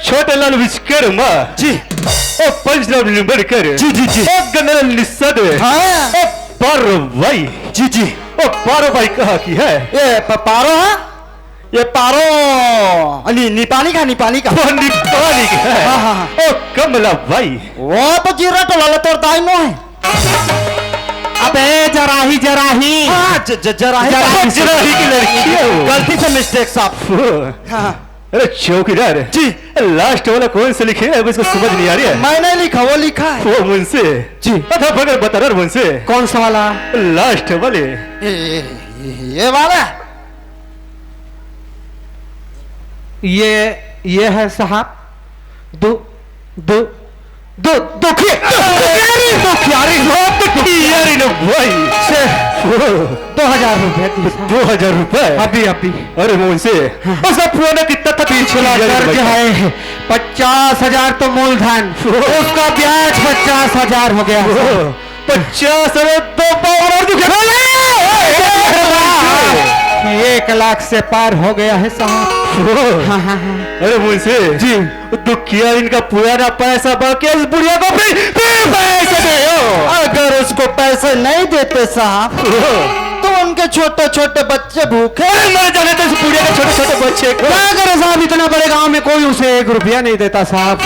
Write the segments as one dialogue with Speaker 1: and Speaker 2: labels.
Speaker 1: छोटे लाल विश्वकर्मा
Speaker 2: जी
Speaker 1: और पंचनाम निंबड़कर
Speaker 2: जी जी जी
Speaker 1: और गन्नल निस्सद
Speaker 2: हाँ
Speaker 1: और पारो भाई
Speaker 2: जी जी
Speaker 1: और पारो भाई कहाँ की है
Speaker 2: ये पारो है ये पारो नेपाली का
Speaker 1: वो नेपाली का है
Speaker 2: हाँ, हाँ, हाँ।
Speaker 1: और कमला भाई
Speaker 2: वो तो जीरा तो लाला तोर दाइनो है
Speaker 3: अबे जराही
Speaker 2: हाँ
Speaker 1: जराही की लड़की है वो
Speaker 2: गलती से मिस्टेक साहब हाँ
Speaker 1: अरे चौकीदार
Speaker 2: जी
Speaker 1: लास्ट वाला कौन से लिखे है अब इसको समझ नहीं आ रही है
Speaker 2: मैंने लिखा वो लिखा है
Speaker 1: वो मुझसे
Speaker 2: जी
Speaker 1: अच्छा बगैर बता रहा मुझसे
Speaker 3: कौन सा वाला
Speaker 1: लास्ट वाले
Speaker 2: ये वाला
Speaker 3: ये है साहब
Speaker 1: दुखियारी ना भाई
Speaker 3: 2000 रुपए
Speaker 1: 2000 रुपए
Speaker 3: अभी
Speaker 1: अरे मुझसे उसका पुराना कितना था
Speaker 3: 3 क्या है 50,000 तो मूलधन उसका ब्याज 50,000 हो गया
Speaker 1: 50,000 तो पावर
Speaker 3: 1 लाख से पार हो गया है साहब
Speaker 1: अरे मुझसे
Speaker 3: जी
Speaker 1: दुखिया इनका पुराना पैसा बाकी इस बुढ़िया को फिर पैसे दो
Speaker 2: अगर उसको पैसे नहीं देते साहब तो उनके छोटे छोटे बच्चे भूखे
Speaker 1: मर जाने तो इस बुढ़िया के छोटे छोटे बच्चे को
Speaker 3: क्या करे साहब इतना बड़े गांव में कोई उसे 1 रुपया नहीं देता साहब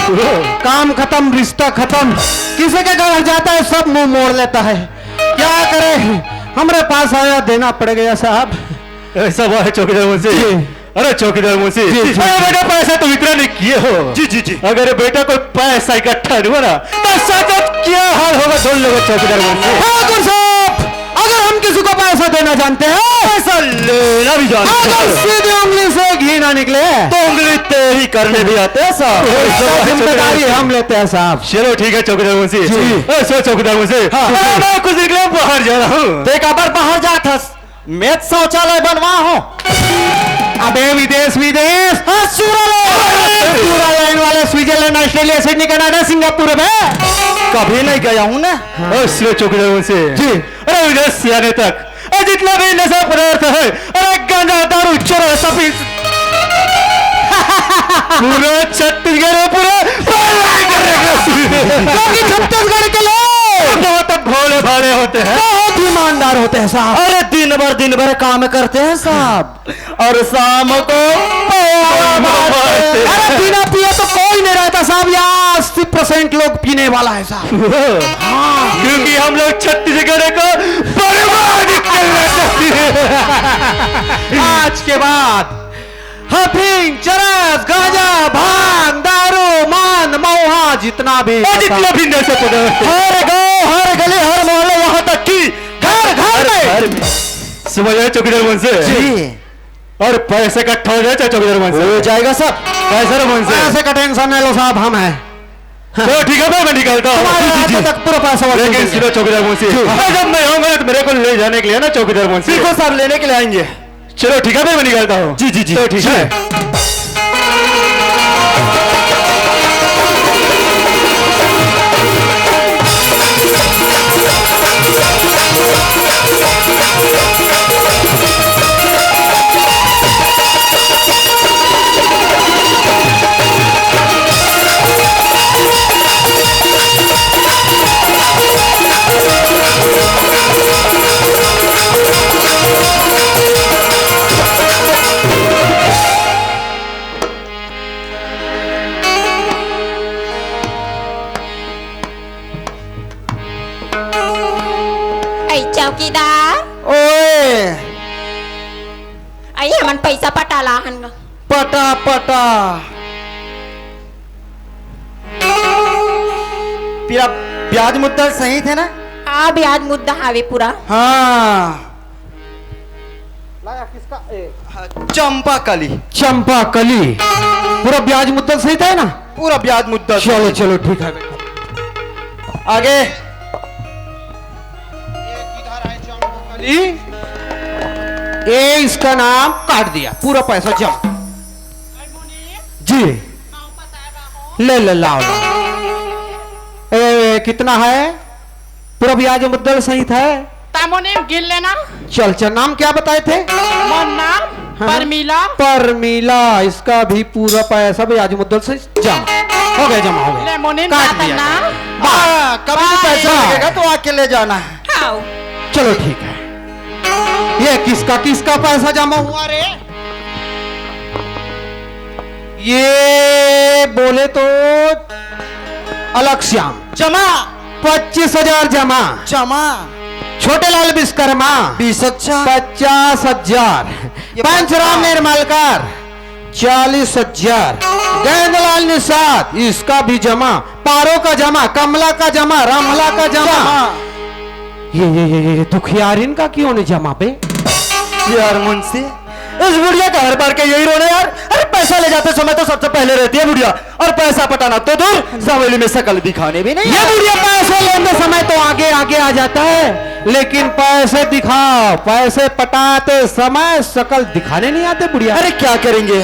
Speaker 3: काम खत्म रिश्ता खत्म किसी के घर जाता है सब मुंह मोड़ लेता है क्या करे हमारे पास आया देना पड़ गया साहब
Speaker 1: ऐसा हुआ है चौकीदार मुझसे अरे चौकीदार मुझसे अरे बेटा पैसा तो वितरण नहीं किए हो
Speaker 2: जी जी जी
Speaker 1: अगर बेटा कोई पैसा इकट्ठा नहीं हुआ ना तो साथ क्या हाल होगा दोनों लोग चौकीदार मुझसे
Speaker 3: ठाकुर साहब अगर हम किसी को पैसा देना जानते हैं
Speaker 1: पैसा लेना भी जानते
Speaker 3: अगर
Speaker 1: हैं
Speaker 3: सीधे उंगली से घी ना निकले
Speaker 1: तो उंगली तेरी करने भी आते हैं साहब
Speaker 3: जिम्मेदारी हम लेते हैं साहब
Speaker 1: चलो ठीक है चौकीदार मुझसे सो चौकीदार मुझसे मैं कुछ निकले बाहर जा रहा हूँ
Speaker 2: देखा पर बाहर जाता मैं शौचालय बनवा हो
Speaker 3: अबे विदेश वाले Switzerland Australia Sydney Canada Singapore में
Speaker 2: कभी नहीं गया हूँ ना
Speaker 1: सिर्फ चौकीदार मुझसे
Speaker 3: जी
Speaker 1: अरे विदेश से आने तक जितना भी नशा पदार्थ है अरे गांजा दारू चोर सभी पूरा छत्तीसगढ़
Speaker 3: छत्तीसगढ़ के लोग
Speaker 1: बहुत भोले भाले होते हैं
Speaker 3: बहुत ईमानदार होते हैं साहब
Speaker 2: अरे दिन भर काम करते हैं साहब और शाम को
Speaker 3: अरे बिना पिए तो कोई नहीं रहता साहब यहाँ 80% लोग पीने वाला है साहब
Speaker 1: क्योंकि हम लोग छत्तीसगढ़ को बर्बाद करना चाहते हैं
Speaker 3: आज के बाद हफीम चरस गांजा भांग दारू मान महुआ जितना भी
Speaker 1: नशा पदार्थ
Speaker 2: हर गांव हर गली हर मोहल्ले वहां तक की
Speaker 1: घर में समझ आए चौकीदार मन से
Speaker 2: जी
Speaker 1: और पैसे इकट्ठा हो जाए चौकीदार मन से
Speaker 2: हो जाएगा सब
Speaker 1: पैसे मन से
Speaker 3: पैसे का टेंशन नहीं लो साहब हम हैं
Speaker 1: तो ठीक है मैं निकलता हूँ
Speaker 3: तक पूरा पैसा
Speaker 1: लेकिन सिर्फ चौकीदार मन से जब मैं आऊंगा तो मेरे को ले जाने के लिए ना चौकीदार मन से
Speaker 2: देखो साहब लेने के लिए आएंगे
Speaker 1: चलो ठीक है मैं निकलता हूँ
Speaker 2: जी जी जी
Speaker 1: तो ठीक है
Speaker 4: चौकीदार
Speaker 2: ओए
Speaker 4: आई मन पैसा पटाला हन
Speaker 2: पटा पटा ब्याज मुद्दा सही थे ना
Speaker 4: हाँ ब्याज मुद्दा हावे पूरा
Speaker 2: हाँ चंपा कली
Speaker 3: पूरा ब्याज मुद्दा सही था ना
Speaker 2: पूरा ब्याज मुद्दा
Speaker 3: चलो चलो ठीक है
Speaker 2: आगे
Speaker 3: ये इसका नाम काट दिया पूरा पैसा जमा जी ले लाओ कितना है पूरा ब्याज मुद्दल सही था
Speaker 5: तामोने गिल लेना
Speaker 3: चल नाम क्या बताए थे
Speaker 5: मन नाम
Speaker 3: परमीला इसका भी पूरा पैसा भी आज मुद्दल से जमा हो गया काट दिया गया।
Speaker 2: हाँ, कभी भी पैसा
Speaker 3: हाँ।
Speaker 2: लगेगा तो आके ले जाना है।
Speaker 4: आओ
Speaker 3: चलो ठीक है। ये किसका पैसा जमा हुआ रे? ये बोले तो अलग श्याम
Speaker 2: जमा
Speaker 3: 25,000 जमा,
Speaker 2: जमा
Speaker 3: छोटे लाल विश्वकर्मा
Speaker 2: 20 अच्छा
Speaker 3: 50,000,
Speaker 2: ये
Speaker 3: पंचराम निर्मलकर 40,000, गेंदलाल निषाद इसका भी जमा, पारो का जमा, कमला का जमा, रामला का जमा। ये दुखियारिन का क्यों नहीं जमा बे?
Speaker 2: यार मुंशी, इस बुढ़िया का हर बार के यही रोने यार। अरे पैसा ले जाते समय तो सबसे पहले रहती है बुढ़िया, और पैसा पटाना तो दूर, सवेली में शकल दिखाने भी नहीं।
Speaker 3: ये बुढ़िया पैसे लेते समय तो आगे आगे आ जाता है, लेकिन पैसे दिखाओ, पैसे पटाते समय शकल दिखाने नहीं आते बुढ़िया।
Speaker 2: अरे क्या करेंगे,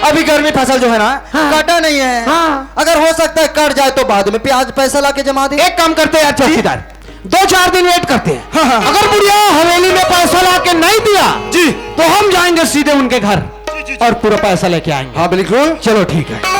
Speaker 2: अभी गर्मी फसल जो है ना
Speaker 3: हाँ।
Speaker 2: काटा नहीं है।
Speaker 3: हाँ।
Speaker 2: अगर हो सकता है कट जाए तो बाद में प्याज पैसा ला के जमा दे।
Speaker 3: एक काम करते हैं यार चौकीदार, 2-4 दिन वेट करते हैं।
Speaker 2: हाँ, हाँ।
Speaker 3: अगर बुढ़िया हवेली में पैसा ला के नहीं दिया
Speaker 2: जी
Speaker 3: तो हम जाएंगे सीधे उनके घर और पूरा पैसा लेके आएंगे।
Speaker 2: हाँ बिल्कुल।
Speaker 3: चलो ठीक है।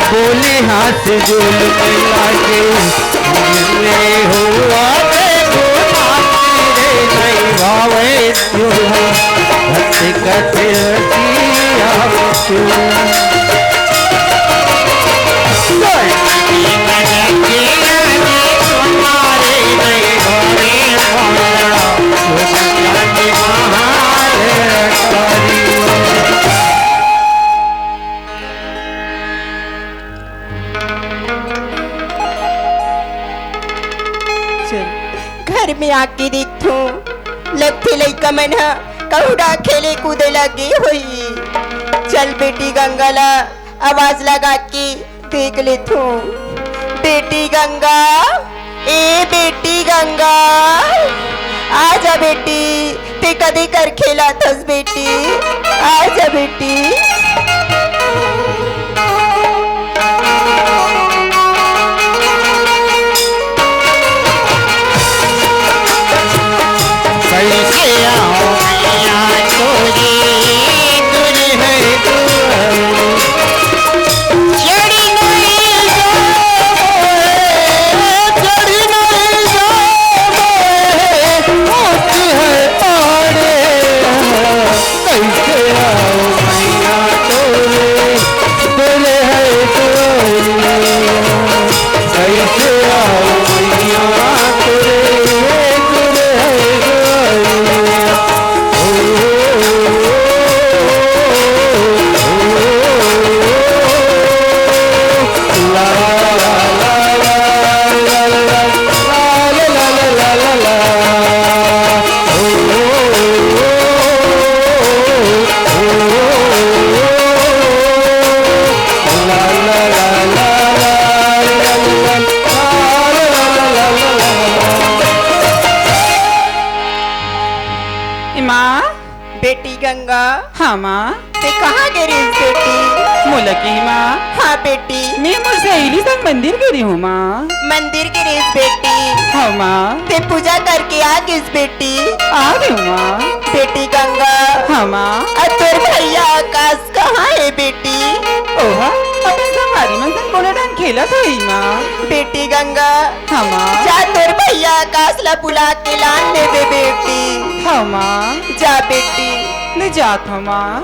Speaker 5: बोली हाथ झूल लागे हुआ नहीं भावे कते
Speaker 4: घर में आके देखो लगते लइका मन ह कहुड़ा खेले कूदे लगी हुई। चल बेटी गंगाला आवाज लगा के देख ले तू। बेटी गंगा, ए बेटी गंगा, आजा बेटी, ते कदे कर खेला थस बेटी, आजा बेटी। बेटी गंगा।
Speaker 6: हाँ माँ।
Speaker 4: ते कहाँ गिरी बेटी?
Speaker 6: मोला की माँ।
Speaker 4: हाँ बेटी।
Speaker 6: मैं मोर सहेली संग मंदिर गई हूँ माँ।
Speaker 4: मंदिर गिरी बेटी।
Speaker 6: हाँ माँ।
Speaker 4: ते पूजा करके आ गई बेटी।
Speaker 6: आ गई हूँ माँ।
Speaker 4: बेटी गंगा।
Speaker 6: हाँ माँ।
Speaker 4: तेरे भैया आकाश कहाँ है बेटी?
Speaker 6: ओहा अपन हमारी मन संग कोना डांस खेला था ही माँ।
Speaker 4: बेटी गंगा।
Speaker 6: हाँ माँ।
Speaker 4: जा तेरे भैया आकाश ला बुला के लान ले बे बेटी।
Speaker 6: हाँ माँ।
Speaker 4: जा बेटी।
Speaker 6: ले जात हूँ माँ।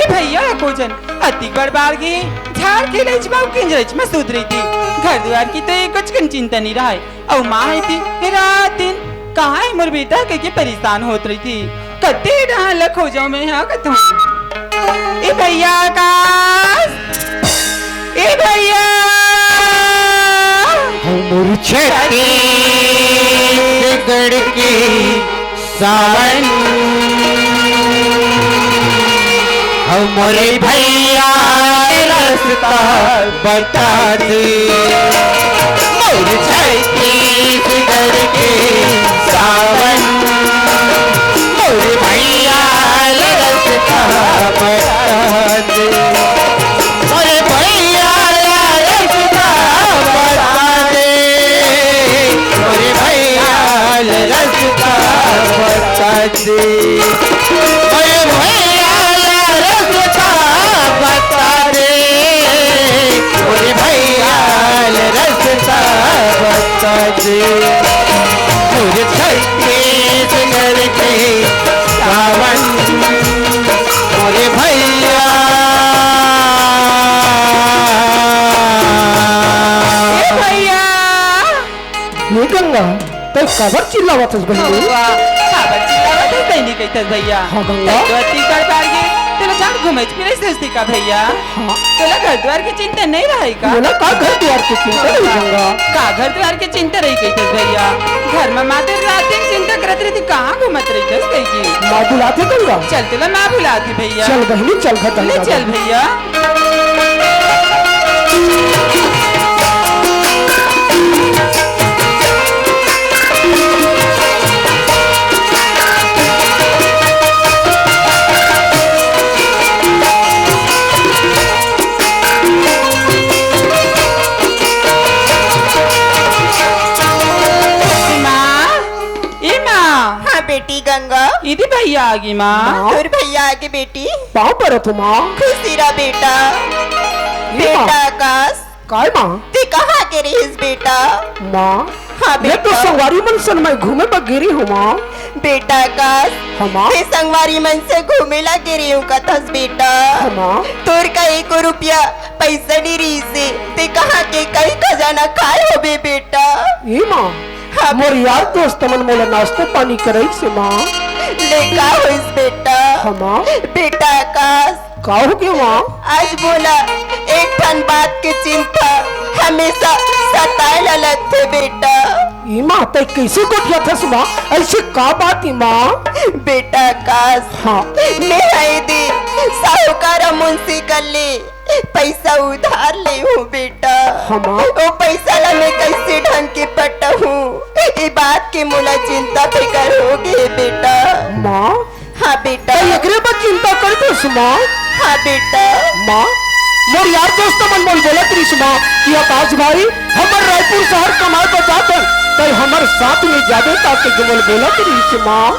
Speaker 6: ए भैया कोजन अति गड़बाड़ गई झाड़ के ले जबाव किंजरच में सूद रही थी घर द्वार की तो एक कुछ चिंता नहीं रहा है और माँ है थी रात दिन कहाँ है मोर बेटा के परेशान होत रही थी कते रहा लख हो जाऊं मैं यहाँ कतूं ए भैया आकाश ए भैया
Speaker 5: मुरझती गड़ के सावन हमारे भैया रास्ता बता दे मुरझती गड़ के सावन हमारे भैया रास्ता बता दे अरे भैया रास्ता बता दे अरे भैया रास्ता बता दे अरे भैया रास्ता बता दे अरे भैया रास्ता बता दे मुझे छत्तीसगढ़ के सावन अरे भैया
Speaker 6: ए भैया
Speaker 3: ये गंगा तो कबर चिल्लावत है बहनी
Speaker 6: खबर चिल्लावत है तैनी कहते भैया
Speaker 3: हाँ, गंगा।
Speaker 6: अति गड़बाड़ गई तेरा जान घूमे फिरे सोचती का भैया तेरा घर द्वार की चिंता नहीं रही का
Speaker 3: बोला का घर द्वार की चिंता नहीं गंगा
Speaker 6: का घर द्वार की चिंता रही कहते भैया घर में माते रात दिन चिंता करत रही थी कहाँ घूमत रही थी कहीं की
Speaker 3: माँ बुलाते गंगा
Speaker 6: चल तेला माँ बुलाती भैया
Speaker 3: चल बहनी चल घर
Speaker 6: ले चल भैया
Speaker 4: हाँ बेटी गंगा
Speaker 6: इधी भैया आ गई माँ
Speaker 4: और भैया आगे बेटी
Speaker 3: पाँव पर हो तुम माँ
Speaker 4: खुशी रहा बेटा
Speaker 3: ये
Speaker 4: बेटा
Speaker 3: माँ।
Speaker 4: आकाश
Speaker 3: काय माँ
Speaker 4: ते कहाँ के रहीस बेटा
Speaker 3: माँ
Speaker 4: हाँ
Speaker 3: मैं तो
Speaker 4: बेटा
Speaker 3: संगवारी मनसन में घूमे पर गिरी हूँ माँ
Speaker 4: बेटा आकाश
Speaker 3: हाँ माँ
Speaker 4: ते संगवारी मन से घूमे ला गिरी हूँ कथस बेटा
Speaker 3: हाँ माँ
Speaker 4: तोर का 1 रुपया पैसा नहीं रही से ते कहाँ के कई खजाना खाए हो बे बेटा
Speaker 3: ये माँ
Speaker 4: हाँ
Speaker 3: मोर यार दोस्त मन मोला नाश्ता पानी करे से माँ
Speaker 4: लेका होइस बेटा
Speaker 3: हाँ माँ
Speaker 4: बेटा आकाश
Speaker 3: का हो गया माँ
Speaker 4: आज बोला एक ठन बात की चिंता हमेशा सताए ला लगते बेटा
Speaker 3: ये माँ तो कैसे गोठिया था माँ ऐसे का बात है माँ
Speaker 4: बेटा आकाश
Speaker 3: हाँ
Speaker 4: मेरा यदि साहूकार मुंशी कर ले पैसा उधार ले हूँ बेटा
Speaker 3: हाँ माँ
Speaker 4: वो पैसा ला मैं कैसे ढंग के पटा हूँ ये बात की मुला चिंता फिकर हो गई बेटा
Speaker 3: माँ
Speaker 4: हाँ बेटा
Speaker 3: तो एकरे पर चिंता करते हो माँ
Speaker 4: हाँ बेटा
Speaker 3: माँ मोर यार दोस्त मन बोल बोला त्रिस माँ कि आकाश भाई हमर रायपुर शहर कमाए पर जाते तो हमर साथ में जाबे ताकि बोल बोला त्रिस माँ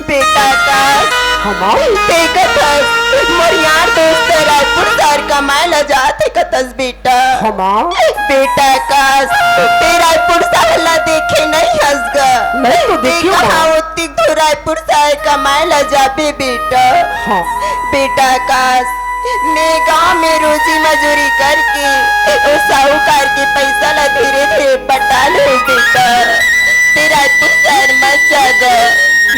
Speaker 4: बेटा आकाश
Speaker 3: हमार
Speaker 4: देखत हस मोर यार दोस्त रायपुर शहर कमाए ला जाते कतस बेटा
Speaker 3: हमार
Speaker 4: बेटा आकाश ते रायपुर शहर ला देखे नहीं हंसगा
Speaker 3: नहीं तो देखियो माँ
Speaker 4: कहाँ होती तो रायपुर शहर कमाए ला जाबे बेटा
Speaker 3: हाँ
Speaker 4: बेटा आकाश मैं गांव में रोजी मजूरी करके उस साहूकार के पैसा ला धीरे धीरे पटा लो बेटा तेरा पुत्र मत जागा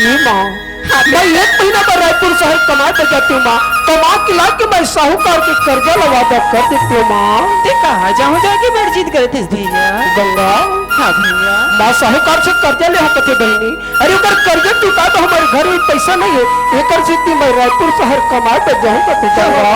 Speaker 3: ये माँ
Speaker 4: हाँ
Speaker 3: मैं 1 महीना पर रायपुर शहर कमाए पर जाती हूँ माँ कमा के ला के मैं साहूकार के कर्जा लगा कर देती हूँ माँ
Speaker 6: ते कहाँ जाऊँ जाके बातचीत करते भैया
Speaker 3: गंगा
Speaker 6: हाँ भैया
Speaker 3: माँ साहूकार से कर्जा ले कथे बहनी अरे अगर कर्जा चुका तो हमारे घर में पैसा नहीं है एक सिद्धि मैं रायपुर शहर कमाए पर जाऊँ कथे गंगा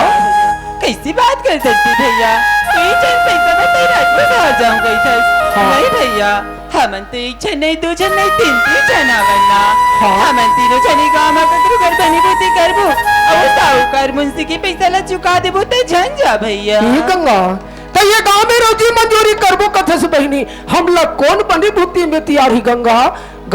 Speaker 6: कैसी बात करते भैया कोई चैन पैसा में तेरा रायपुर शहर जाऊँ गई था
Speaker 3: हाँ।
Speaker 6: नहीं भैया हमन तो 1 जन नहीं 2 जन नहीं 3 जन आवना
Speaker 3: हाँ।
Speaker 6: हमन तीनों जनी गाँव में ककरो घर बनी बुद्धि करबो और साहूकार मुंशी के पैसा ला चुका देबो तो झन जा भैया
Speaker 3: ये गंगा तो ये गांव में रोजी मंजूरी करबो कथे से बहनी हम लोग कौन बनी बुद्धि में तैयार ही गंगा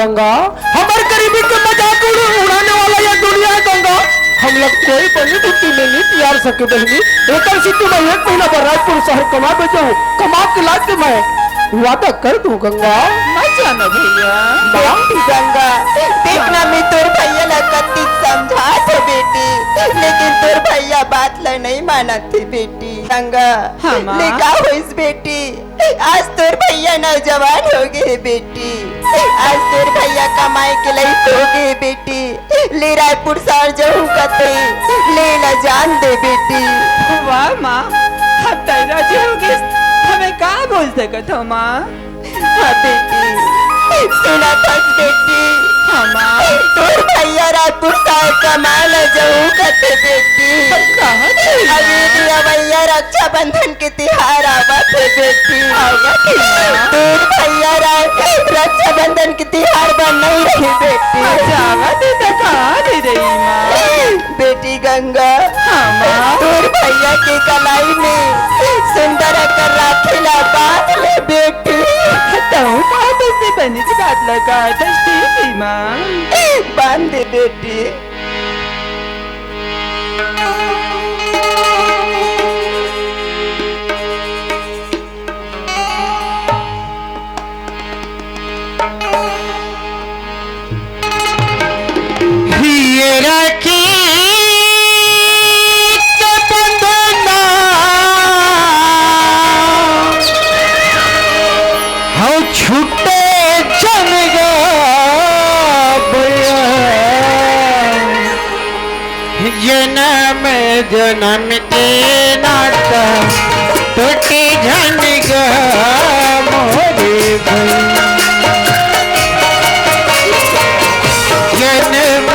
Speaker 3: गंगा हमारे गरीबी के मजाक उड़ाने वाला ये दुनिया है गंगा हम लोग कोई बनी बुद्धि में नहीं तैयार सके बहनी एक सिद्धि मैं 1 महीना पर रायपुर शहर कमा पे जाऊँ कमा के ला के मैं वादा कर दूं गंगा
Speaker 6: मत जाना भैया
Speaker 4: बेटी गंगा देखना मैं तोर भैया ला कत्ती समझा थे बेटी लेकिन तोर भैया बात ला नहीं माना थे बेटी गंगा
Speaker 6: हाँ, माँ।
Speaker 4: ले का होइस बेटी आज तोर भैया नौजवान हो गए बेटी आज तोर भैया कमाई के लिए हो गए बेटी ले रायपुर शहर जाऊं कते ले ला जान दे बेटी
Speaker 6: वाह माँ अब तेरा जो होगी हमें का बोल सकत हो माँ
Speaker 4: हाँ बेटी सुना था बेटी
Speaker 6: हाँ माँ
Speaker 4: तोर भैया रायपुर शहर कमाए ला जाऊं कते बेटी
Speaker 6: कहाँ गई माँ?
Speaker 4: अभी दिया भैया रक्षाबंधन के त्योहार आवत है बेटी तोर भैया रक्षाबंधन के त्योहार बन नहीं रही बेटी
Speaker 6: जावा दे तो कहाँ दे रही माँ
Speaker 4: बेटी गंगा
Speaker 6: हाँ माँ
Speaker 4: तोर भैया के कलाई में सुंदर कर राखीला बांध ले बेटी
Speaker 6: तो बात उससे बनी की बात लगा तो ठीक है माँ
Speaker 4: बांध दे बेटी
Speaker 5: ये राखी के बंधना हो छूटे जन गा जन्म जन्म के नाता टूटे जन गा मोरे भैया जन्म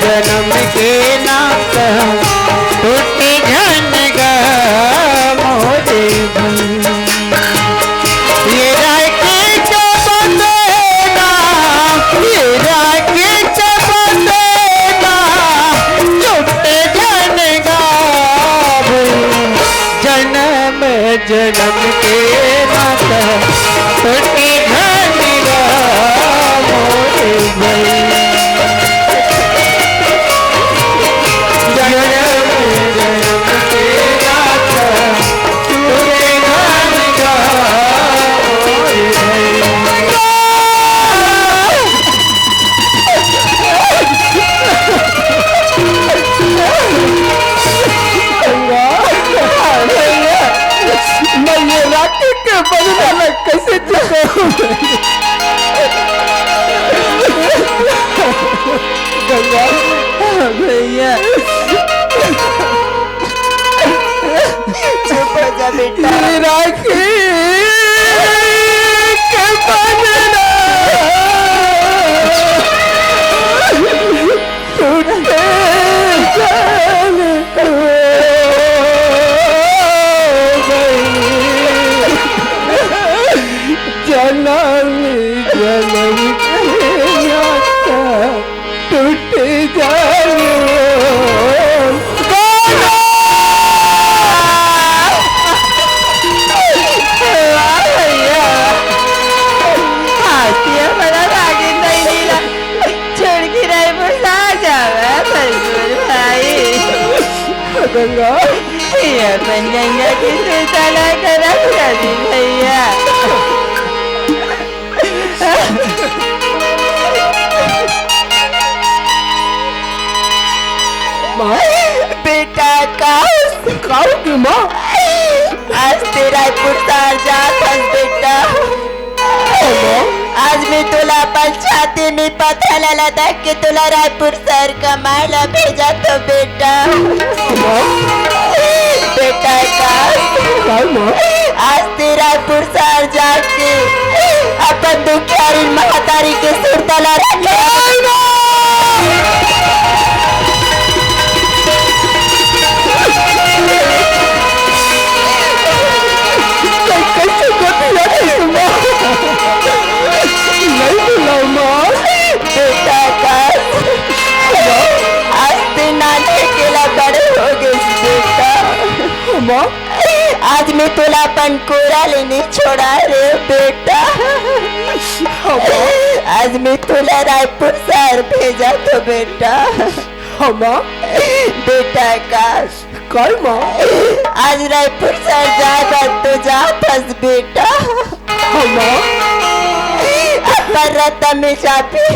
Speaker 5: जन्म के नाता टूटे जन गा मोरे ये राखी के बंधना ये राखी के बंधना टूटे जन गा जन्म जन्म के नाता टूटे जन गा मोरे भैया
Speaker 2: कैसे गंगा
Speaker 6: भैया
Speaker 4: चुप हो जा बेटा
Speaker 2: राखी के बंधना टूटे जन्म जन्म के नाता टूटे गंगा
Speaker 6: अपन गंगा की सुतला करा भैया
Speaker 2: माँ
Speaker 4: बेटा का
Speaker 2: की माँ
Speaker 4: आज तेरा पुरस्कार जात हस बेटा आज मैं तुला अपन छाती में पत्थर लगा के तुला रायपुर शहर कमाला भेजा तो बेटा बेटा का आज तेरा रायपुर शहर जाके अपन दुखियारी महातारी के सुरतला रखे बेटा का आज दिन नाने के ला बड़े हो गए बेटा आज मैं तुला अपन कोरा लेने छोड़ा रे बेटा आज मैं तुला रायपुर शहर भेजा तो बेटा बेटा का
Speaker 2: कल माँ
Speaker 4: आज रायपुर शहर जाता तो जा फंस बेटा रतन में चापे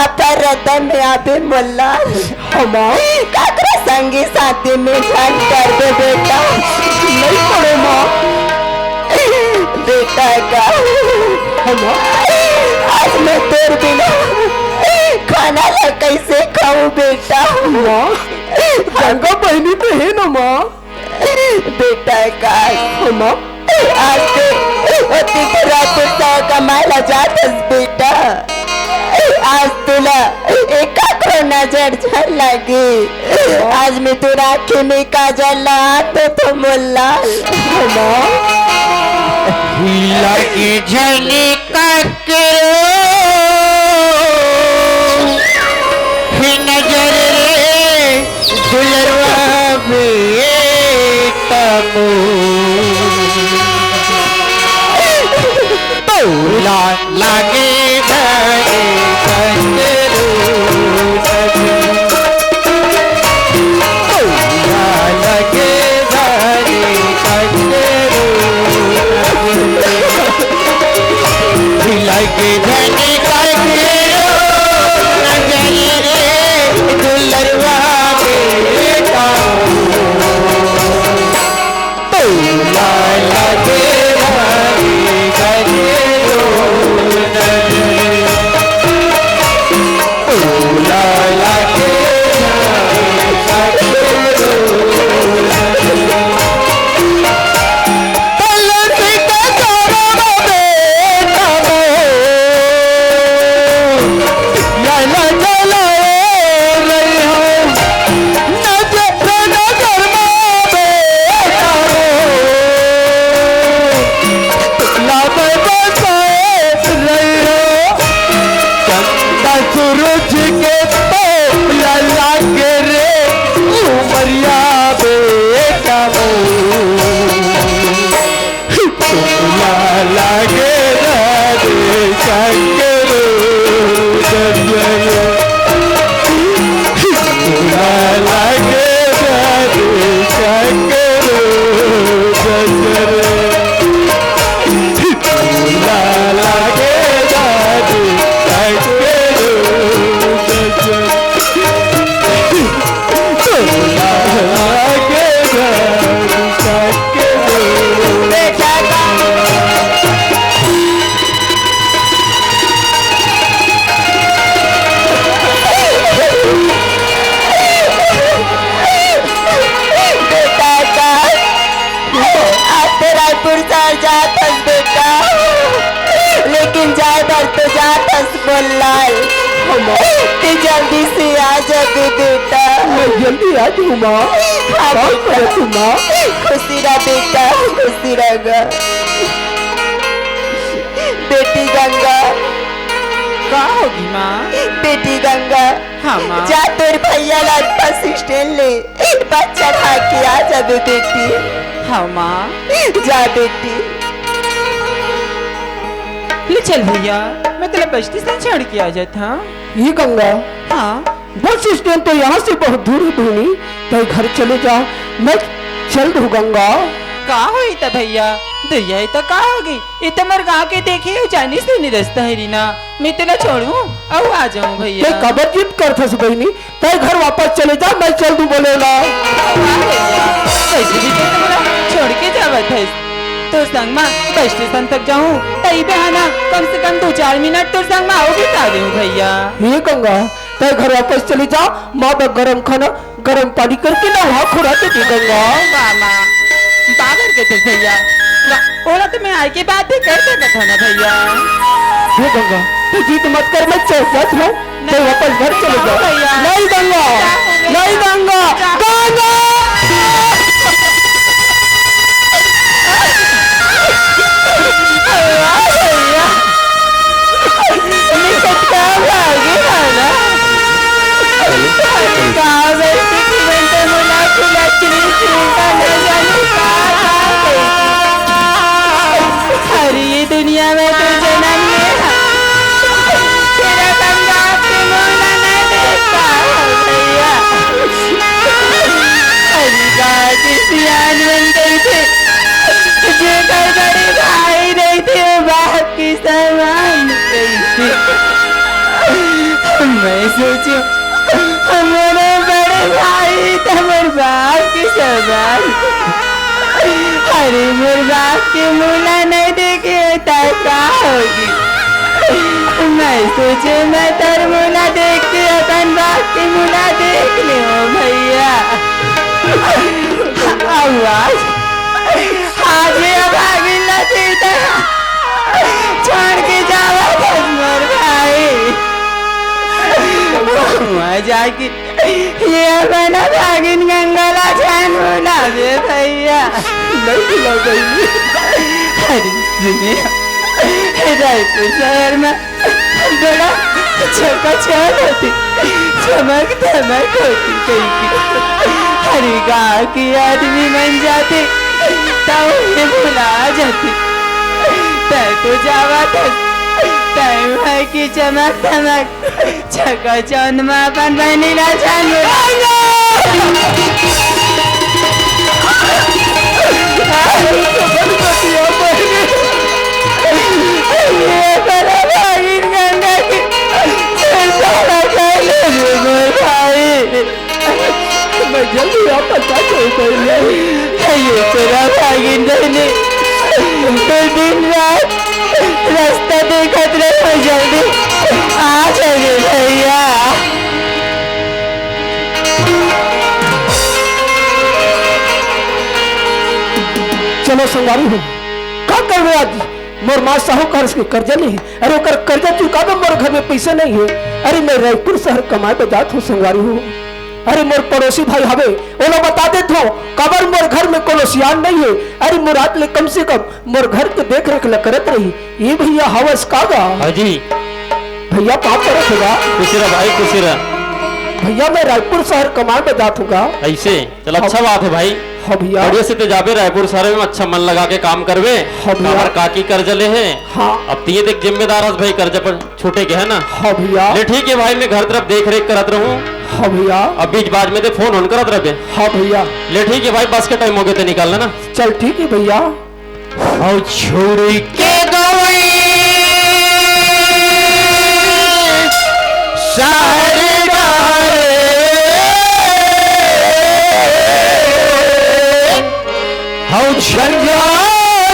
Speaker 4: अपा रतन में आपे मोल्ला काकरा संगी साथी में जान कर दे बेटा नहीं पड़ो माँ बेटा का आज मैं तेरे बिना खाना ला कैसे खाऊं बेटा माँ गंगा बहनी तो है ना माँ बेटा का माँ आज तो रात कमाला जातस बेटा आज तुला एका नजर झल लगी आज मैं तुरा आँखी में काजल तो मोल्ला
Speaker 5: लगी झलक नजर रे दुलरवा बेटा तोला लागे धरे कंजरू तोला लगे धरे कंजरू लगे धरे कंजरू नजर रे दुलरवा बेटा तोला लगे
Speaker 4: जल्दी से आ जा बेटा
Speaker 2: मैं जल्दी आ जाऊँ माँ
Speaker 4: खुशी रहा बेटा खुशी रहेगा बेटी गंगा
Speaker 6: का होगी माँ
Speaker 4: बेटी गंगा
Speaker 6: हाँ माँ
Speaker 4: जा तेरे भैया ला बस स्टैंड ले बच्चा खा के आ जा बेटी
Speaker 6: हाँ माँ
Speaker 4: जा बेटी
Speaker 6: ले चल भैया मैं तेरा बस्ती से छोड़ के आ जाता
Speaker 2: ये गंगा
Speaker 6: हाँ
Speaker 2: बस स्टैंड तो यहाँ से बहुत दूर है धोनी तो घर चले जा मैं चल दूँ गंगा
Speaker 6: का हुई था भैया दुनिया ही तो का होगी ये तो मर गाँव के देखे हो जाने से नहीं रास्ता है रीना मैं तेरा छोड़ू अब आ जाऊँ भैया
Speaker 2: ते कबर जिद कर थस बहनी ते घर वापस चले जा मैं चल दूँ बोलेला
Speaker 6: वैसे भी तो तुम्हारा छोड़ के जावत है तो संग माँ बस स्टेशन तक जाऊँ तई बहाना कम से कम 2-4 मिनट तो संग माँ आओगे बता दूँ भैया
Speaker 2: ये गंगा ते घर वापस चले जा माँ का गरम खाना गरम पानी करके ना वहाँ खुराते थी गंगा
Speaker 6: मामा बाबर के थे भैया ओला तो मैं आए के बाद ही कैसे बैठा ना भैया
Speaker 2: ये गंगा तू जीत मत कर मैं चल जात हूँ ते वापस घर चले जा
Speaker 6: भैया।
Speaker 2: नहीं गंगा नहीं गंगा गंगा
Speaker 6: अरे ये दुनिया में तो जन्म मेरा तेरा गंगा के मोला नहीं देखा भैया अरे गाजी सियान बन गई थे जो घर बड़े भाई नहीं थे वो बाप की समान गई सोचो हमारे बड़े भाई तमर बाप की सवाल अरे मेरे बाप की मुला नहीं देखे तो क्या होगी मैं सोचे मैं तर मुला देख के अपन बाप की मुला देख ले भैया आवाज आज अब आगे लगे छोड़ के जावा मोर भाई वहाँ जाके ये बना भागिन गंगाला जान बोला बे भैया नहीं लगी अरे सुनिए रायपुर शहर में बड़ा चकाचौंध होती चमक धमक होती कहीं अरे गाँव की आदमी बन जाते तब उन्हें भुला जाते तय तो जावा था टाइम है कि चमक धमक चकाचौंध में अपन बनीला जान ये बड़ा भागिन गंगा की मैं जल्दी पता ये तेरा भागिन ने दिन रात रास्ता देखत रहे जल्दी आ जाइए भैया
Speaker 3: चलो संगारी हो का कर रहे आज मोर माँ साहूकार से कर्जा नहीं है अरे ओकर कर्जा चुका दो मोर घर में पैसे नहीं है अरे मैं रायपुर शहर कमाए पे जात हूँ संगारी हूँ अरे मोर पड़ोसी भाई हवे वो लोग बता देते हो कबर मोर घर में कोनो सियान नहीं है अरे मोर रात ले कम से कम मोर घर के देख रेख करत रही ये भैया हवस कागा
Speaker 1: हाजी
Speaker 3: भैया कहाँ पर रखेगा
Speaker 1: खुशी रहा भाई खुशी रहा
Speaker 3: भैया मैं रायपुर शहर कमाए पे जात हूँ
Speaker 1: ऐसे चल अच्छा बात है भाई
Speaker 3: हाँ भैया
Speaker 1: बढ़िया से तो जाबे रायपुर शहर में अच्छा मन लगा के काम करवे
Speaker 3: हाँ भैया।
Speaker 1: हमार काकी कर्जा ले है
Speaker 3: हाँ
Speaker 1: अब तीन एक जिम्मेदार है भाई कर्जा पर छूटे के है ना
Speaker 3: हाँ भैया
Speaker 1: ले ठीक है भाई मैं घर तरफ देख रेख करत रहूँ
Speaker 3: हाँ भैया
Speaker 1: अब बीच बाज में तो फोन ऑन करत रहे
Speaker 3: हाँ भैया
Speaker 1: ले ठीक है भाई बस के टाइम हो गए थे निकालना ना
Speaker 3: चल ठीक है भैया
Speaker 5: और छोड़ी के गई शहर हौ झंझा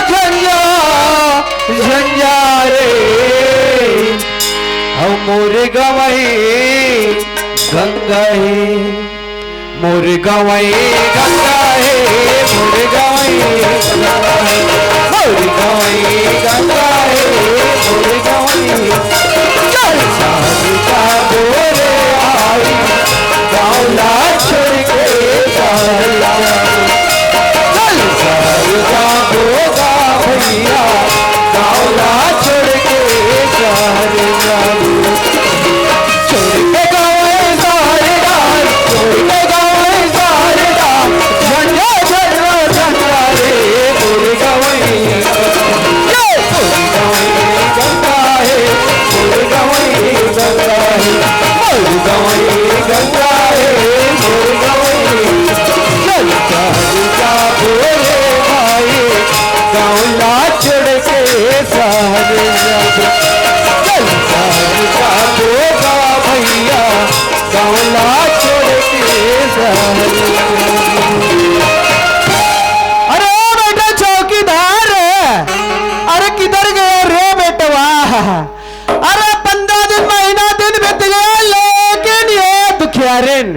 Speaker 5: झंझा झंझा रे हौ मोर गवई गंगा है मोर गवई गंगा है मोर गवई गंगा है मोर गवई गंगा है मोर गवई चल सारी का बोरे आई गावला छोड़ के चला चल सारी का बोगा भैया गावला छोड़ के शहर जाऊ छोड़ के गए सारे डाल छोड़ के गए सारे डाल झंझा झंझा झंझा रे मोर गवई गंगा है मोर गवई गंगा है मोर गवई गंगा है मोर गवई चल जा बोले भाई गावला छोड़ के शहर जाऊ चल जा बोगा भैया गावला छोड़ के शहर
Speaker 3: अरे बेटा चौकीदार अरे किधर गए रे बेटवा अरे 15 दिन महीना दिन बीत गया लेकिन ये दुखियारिन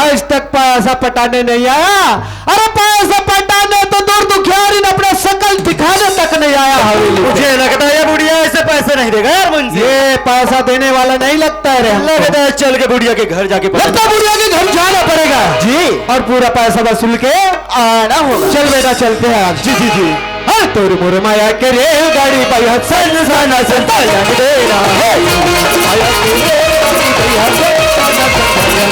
Speaker 3: आज तक पैसा पटाने नहीं आया अरे पैसा पटाने तो दूर दुखियारिन अपने शकल दिखाने तक नहीं आया हवेली
Speaker 2: मुझे लगता है ये बुढ़िया ऐसे पैसे नहीं देगा यार मुंशी
Speaker 3: ये पैसा देने वाला नहीं लगता है रे हमको।
Speaker 2: लगता है चल के बुढ़िया के घर जाके पता
Speaker 3: लगता बुढ़िया के घर जाना पड़ेगा
Speaker 2: जी
Speaker 3: और पूरा पैसा वसूल के आना होगा चल बेटा चलते हैं आज
Speaker 2: जी जी जी
Speaker 3: हर तोर मोर माया के रेलगाड़ी पहिया सन साना संताया देना है माया के रेलगाड़ी पहिया सन साना संताया